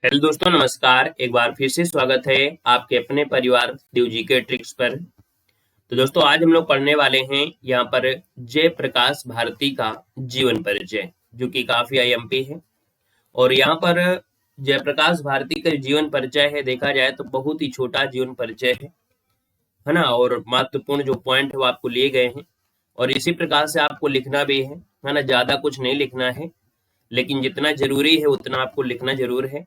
Hello दोस्तों, नमस्कार। एक बार फिर से स्वागत है आपके अपने परिवार देव जी के ट्रिक्स पर। तो दोस्तों, आज हम लोग पढ़ने वाले हैं यहाँ पर जयप्रकाश भारती का जीवन परिचय, जो कि काफी आईएमपी है। और यहाँ पर जयप्रकाश भारती का जीवन परिचय है, देखा जाए तो बहुत ही छोटा जीवन परिचय है ना। और महत्वपूर्ण जो पॉइंट है वो आपको लिए गए हैं, और इसी प्रकार से आपको लिखना भी है ना। ज्यादा कुछ नहीं लिखना है, लेकिन जितना जरूरी है उतना आपको लिखना जरूर है।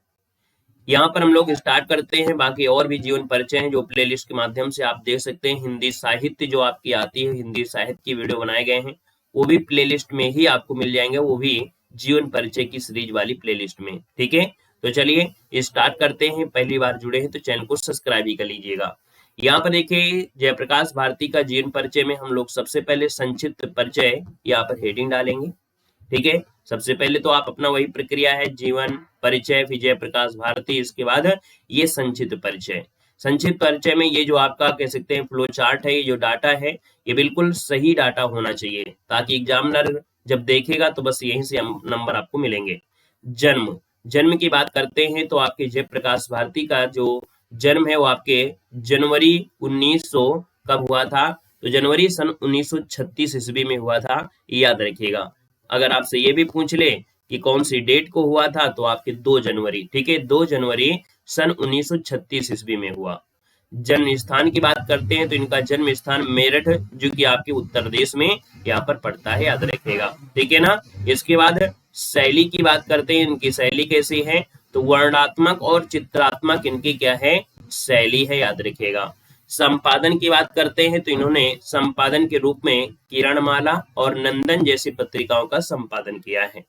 यहाँ पर हम लोग स्टार्ट करते हैं। बाकी और भी जीवन परिचय हैं जो प्लेलिस्ट के माध्यम से आप देख सकते हैं। हिंदी साहित्य जो आपकी आती है, हिंदी साहित्य की वीडियो बनाए गए हैं, वो भी प्लेलिस्ट में ही आपको मिल जाएंगे, वो भी जीवन परिचय की सीरीज वाली प्लेलिस्ट में। ठीक है, तो चलिए स्टार्ट करते हैं। पहली बार जुड़े हैं तो चैनल को सब्सक्राइब भी कर लीजिएगा। यहाँ पर देखिए, जयप्रकाश भारती का जीवन परिचय में हम लोग सबसे पहले संक्षिप्त परिचय यहाँ पर हेडिंग डालेंगे। ठीक है, सबसे पहले तो आप अपना वही प्रक्रिया है, जीवन परिचय, विजय प्रकाश भारती, इसके बाद ये संक्षिप्त परिचय। संक्षिप्त परिचय में ये जो आपका कह सकते हैं फ्लो चार्ट है, ये जो डाटा है, ये बिल्कुल सही डाटा होना चाहिए, ताकि एग्जामिनर जब देखेगा तो बस यहीं से नंबर आपको मिलेंगे। जन्म जन्म की बात करते हैं तो आपके जयप्रकाश भारती का जो जन्म है वो आपके जनवरी 1900 कब हुआ था? तो जनवरी सन 1936 ईस्वी में हुआ था, याद रखिएगा। अगर आपसे ये भी पूछ ले कि कौन सी डेट को हुआ था, तो आपके 2 जनवरी, ठीक है, 2 जनवरी सन 1936 ईस्वी में हुआ। जन्म स्थान की बात करते हैं तो इनका जन्म स्थान मेरठ, जो कि आपके उत्तर प्रदेश में यहाँ पर पड़ता है, याद रखिएगा। ठीक है ना। इसके बाद शैली की बात करते हैं, इनकी शैली कैसी है? तो वर्णात्मक और चित्रात्मक इनकी क्या है? शैली है, याद रखिएगा। संपादन की बात करते हैं तो इन्होंने संपादन के रूप में किरणमाला और नंदन जैसी पत्रिकाओं का संपादन किया है।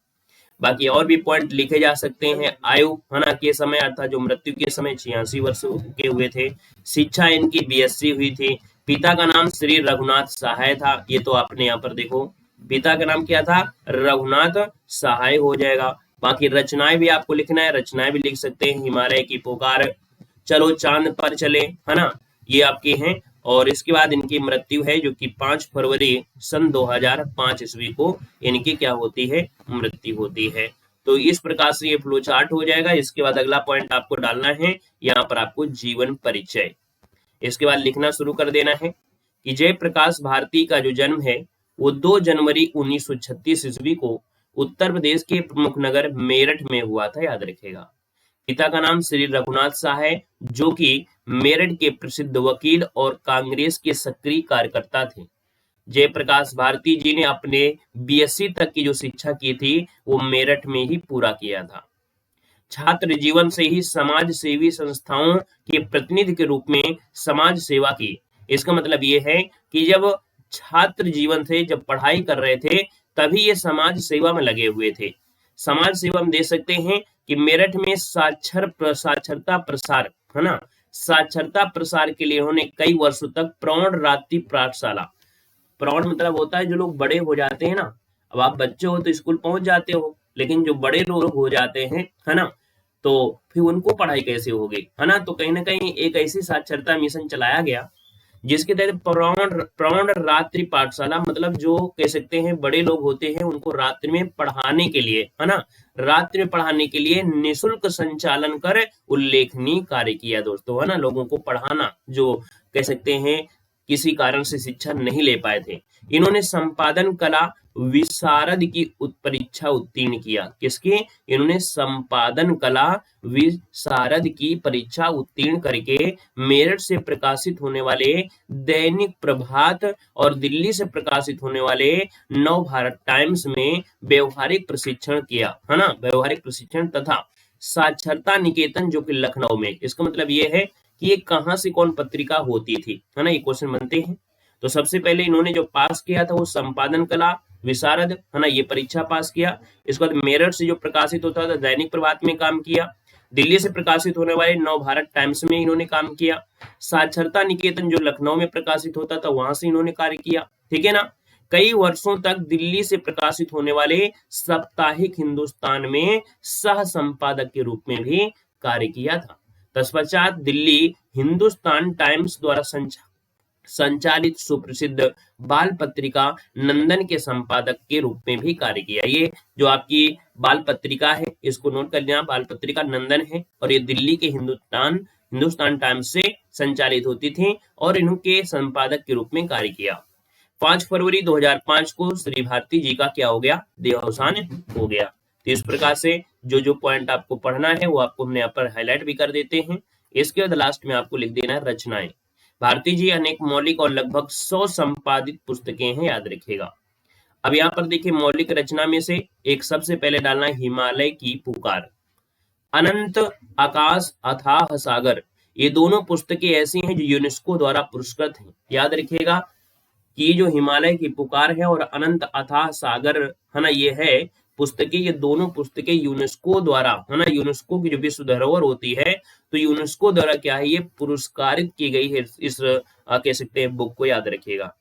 बाकी और भी पॉइंट लिखे जा सकते हैं। आयु है ना के समय, अर्थात जो मृत्यु के समय 86 वर्ष के हुए थे। शिक्षा इनकी बीएससी हुई थी। पिता का नाम श्री रघुनाथ सहाय था, ये तो आपने यहाँ पर देखो, पिता का नाम क्या था? रघुनाथ सहाय हो जाएगा। बाकी रचनाएं भी आपको लिखना है, रचनाएं भी लिख सकते हैं। हिमालय की पुकार, चलो चांद पर चले, है ना, ये आपकी हैं। और इसके बाद इनकी मृत्यु है, जो कि 5 फरवरी सन 2005 ईस्वी को इनकी क्या होती है? मृत्यु होती है। तो इस प्रकार से ये फ्लो चार्ट हो जाएगा। इसके बाद अगला पॉइंट आपको डालना है, यहाँ पर आपको जीवन परिचय। इसके बाद लिखना शुरू कर देना है कि जयप्रकाश भारती का जो जन्म है वो 2 जनवरी 1936 ईस्वी को उत्तर प्रदेश के प्रमुख नगर मेरठ में हुआ था, याद रखेगा। पिता का नाम श्री रघुनाथ शाह है, जो कि मेरठ के प्रसिद्ध वकील और कांग्रेस के सक्रिय कार्यकर्ता थे। जयप्रकाश भारती जी ने अपने बीएससी तक की जो शिक्षा की थी वो मेरठ में ही पूरा किया था। छात्र जीवन से ही समाज सेवी संस्थाओं के प्रतिनिधि के रूप में समाज सेवा की। इसका मतलब ये है कि जब छात्र जीवन थे, जब पढ़ाई कर रहे थे, तभी ये समाज सेवा में लगे हुए थे। समाज सेवा में दे सकते हैं कि मेरठ में साक्षरता प्रसार, है ना, साक्षरता प्रसार के लिए उन्होंने कई वर्षों तक प्रौढ़ रात्रि पाठशाला, प्रौढ़ मतलब होता है जो लोग बड़े हो जाते हैं ना। अब आप बच्चे हो तो स्कूल पहुंच जाते हो, लेकिन जो बड़े लोग हो जाते हैं, है ना, तो फिर उनको पढ़ाई कैसे होगी, है ना। तो कहीं ना कहीं एक ऐसी साक्षरता मिशन चलाया गया जिसके तहत प्रौढ़ रात्रि पाठशाला, मतलब जो कह सकते हैं बड़े लोग होते हैं उनको रात्रि में पढ़ाने के लिए, है ना, रात्रि में पढ़ाने के लिए निशुल्क संचालन कर उल्लेखनीय कार्य किया दोस्तों, है ना। लोगों को पढ़ाना, जो कह सकते हैं किसी कारण से शिक्षा नहीं ले पाए थे। इन्होंने संपादन कला विशारद की परीक्षा उत्तीर्ण किया। किसकी? इन्होंने संपादन कला विशारद की परीक्षा उत्तीर्ण करके मेरठ से प्रकाशित होने वाले दैनिक प्रभात और दिल्ली से प्रकाशित होने वाले नव भारत टाइम्स में व्यवहारिक प्रशिक्षण किया, है ना, व्यवहारिक प्रशिक्षण, तथा साक्षरता निकेतन जो कि लखनऊ में। इसका मतलब ये है कि ये कहाँ से कौन पत्रिका होती थी, है ना, ये क्वेश्चन बनते हैं। तो सबसे पहले इन्होंने जो पास किया था वो संपादन कला विशारद, है ना, ये परीक्षा पास किया। इसके बाद मेरठ से जो प्रकाशित होता था दैनिक प्रभात में काम किया। दिल्ली से प्रकाशित होने वाले नव भारत टाइम्स में इन्होंने काम किया। साक्षरता निकेतन जो लखनऊ में प्रकाशित होता था वहां से इन्होंने कार्य किया। ठीक है ना। कई वर्षों तक दिल्ली से प्रकाशित होने वाले साप्ताहिक हिंदुस्तान में सह संपादक के रूप में भी कार्य किया था। तत्पश्चात दिल्ली हिंदुस्तान टाइम्स द्वारा संचालित सुप्रसिद्ध बाल पत्रिका नंदन के संपादक के रूप में भी कार्य किया। ये जो आपकी बाल पत्रिका है, इसको नोट कर लेना, बाल पत्रिका नंदन है और ये दिल्ली के हिंदुस्तान टाइम्स से संचालित होती थी और इनके संपादक के रूप में कार्य किया। 5 फरवरी 2005 को श्री भारती जी का क्या हो गया, देहावसान हो गया। तो इस प्रकार से जो पॉइंट आपको पढ़ना है वो आपको हमने यहाँ पर हाईलाइट भी कर देते हैं। इसके बाद लास्ट में आपको लिख देना है रचनाएं। भारती जी अनेक मौलिक और लगभग 100 संपादित पुस्तकें हैं, याद रखिएगा। अब यहाँ पर देखिए मौलिक रचना में से एक सबसे पहले डालना है हिमालय की पुकार, अनंत आकाश अथाह सागर। ये दोनों पुस्तकें ऐसी हैं जो यूनेस्को द्वारा पुरस्कृत हैं, याद रखिएगा कि जो हिमालय की पुकार है और अनंत अथाह सागर है ना, ये है पुस्तकें, ये दोनों पुस्तकें यूनेस्को द्वारा है ना, यूनेस्को की जो विश्व धरोहर होती है तो यूनेस्को द्वारा क्या है, ये पुरस्कारित की गई है। इस कह सकते हैं बुक को, याद रखिएगा।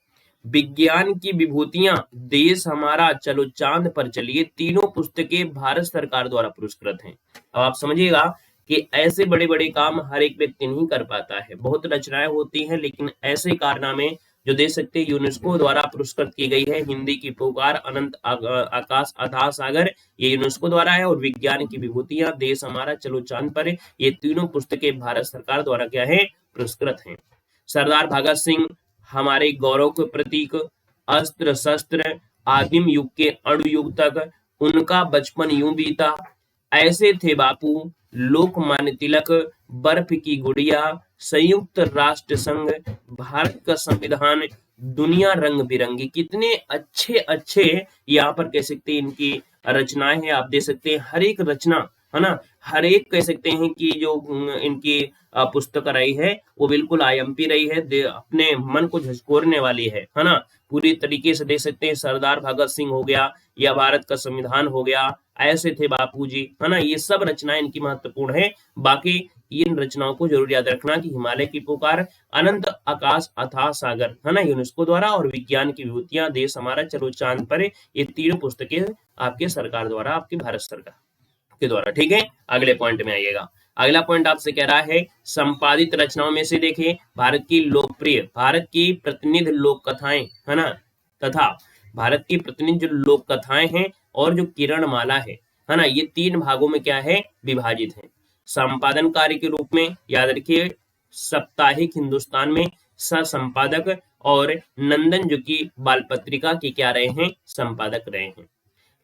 विज्ञान की विभूतियां, देश हमारा, चलो चांद पर चलिए, तीनों पुस्तकें भारत सरकार द्वारा पुरस्कृत हैं। अब आप समझिएगा कि ऐसे बड़े बड़े काम हर एक व्यक्ति नहीं कर पाता है, बहुत रचनाएं होती हैं, लेकिन ऐसे कारनामे जो दे सकते हैं यूनेस्को द्वारा पुरस्कृत की गई है। हिंदी की पुकार, अनंत आकाश अथाह सागर, ये यूनेस्को द्वारा है, और विज्ञान की विभूतियां, देश हमारा, चलो चांद पर, ये तीनों पुस्तकें भारत सरकार द्वारा क्या है, पुरस्कृत हैं। सरदार भगत सिंह हमारे गौरव के प्रतीक, अस्त्र शस्त्र, आदिम युग के अणु युग तक उनका बचपन यूं बीता, ऐसे थे बापू, लोकमान्य तिलक, बर्फ की गुड़िया, संयुक्त राष्ट्र संघ, भारत का संविधान, दुनिया रंग बिरंगी। कितने अच्छे अच्छे यहाँ पर कह सकते हैं इनकी रचनाएं हैं, आप देख सकते हैं हर एक रचना है ना, हर एक कह सकते हैं कि जो इनकी पुस्तक रही है वो बिल्कुल आईएमपी रही है, अपने मन को झकझोरने वाली है ना, पूरी तरीके से देख सकते हैं। सरदार भगत सिंह हो गया या भारत का संविधान हो गया, ऐसे थे बापूजी, है ना, ये सब रचनाएं इनकी महत्वपूर्ण है। बाकी इन रचनाओं को जरूर याद रखना कि हिमालय की पुकार, अनंत आकाश अथाह सागर है ना, यूनेस्को द्वारा, और विज्ञान की विभूतियां, देश हमारा, चलो चांद पर, ये तीनों पुस्तकें आपके सरकार द्वारा, आपकी भारत सरकार के द्वारा। ठीक है, अगले पॉइंट में आइएगा। अगला पॉइंट आपसे कह रहा है संपादित रचनाओं में से देखिए भारत की लोकप्रिय, भारत की प्रतिनिधि लोक कथाएं है ना, तथा भारत की प्रतिनिधि जो लोक कथाएं हैं और जो किरणमाला है ना, ये 3 भागों में क्या है, विभाजित है। संपादन कार्य के रूप में याद रखिए साप्ताहिक हिंदुस्तान में सह संपादक, और नंदन जो कि बाल पत्रिका के क्या रहे हैं, संपादक रहे हैं।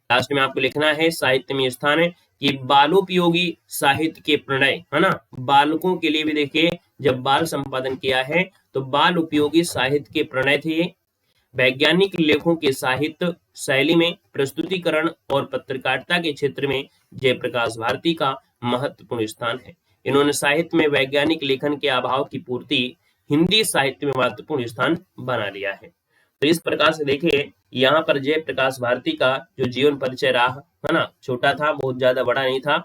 लास्ट में आपको लिखना है साहित्य में स्थान है कि बालोपयोगी साहित्य के प्रणय है ना, बालकों के लिए भी देखिए जब बाल संपादन किया है तो बाल उपयोगी साहित्य के प्रणय थे। वैज्ञानिक लेखों के साहित्य शैली में प्रस्तुतिकरण और पत्रकारिता के क्षेत्र में जयप्रकाश भारती का महत्वपूर्ण स्थान है। इन्होंने साहित्य में वैज्ञानिक लेखन के अभाव की पूर्ति हिंदी साहित्य में महत्वपूर्ण स्थान बना लिया है। तो इस प्रकार से देखिए यहाँ पर जयप्रकाश भारती का जो जीवन परिचय रहा है ना, छोटा था, बहुत ज्यादा बड़ा नहीं था,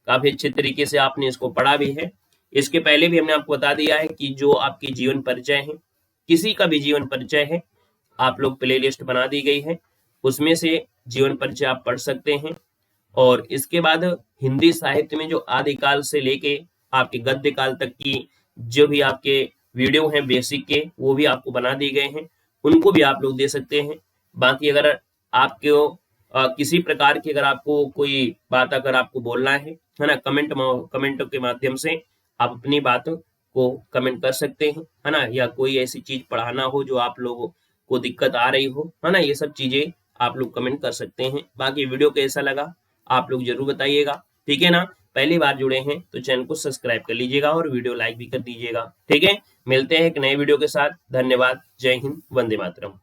काफी अच्छे तरीके से आपने इसको पढ़ा भी है। इसके पहले भी हमने आपको बता दिया है कि जो आपकी जीवन परिचय है, किसी का भी जीवन परिचय है, आप लोग प्ले लिस्ट बना दी गई है, उसमें से जीवन परिचय आप पढ़ सकते हैं। और इसके बाद हिंदी साहित्य में जो आदिकाल से लेके आपके गद्य काल तक की जो भी आपके वीडियो हैं बेसिक के, वो भी आपको बना दिए गए हैं, उनको भी आप लोग दे सकते हैं। बाकी अगर आपको किसी प्रकार की अगर आपको कोई बात अगर आपको बोलना है ना, कमेंट के माध्यम से आप अपनी बात को कमेंट कर सकते हैं, है ना, या कोई ऐसी चीज पढ़ाना हो जो आप लोगों को दिक्कत आ रही हो, है ना, ये सब चीजें आप लोग कमेंट कर सकते हैं। बाकी वीडियो कैसा लगा आप लोग जरूर बताइएगा, ठीक है ना। पहली बार जुड़े हैं तो चैनल को सब्सक्राइब कर लीजिएगा और वीडियो लाइक भी कर दीजिएगा, ठीक है। मिलते हैं एक नए वीडियो के साथ, धन्यवाद, जय हिंद, वंदे मातरम।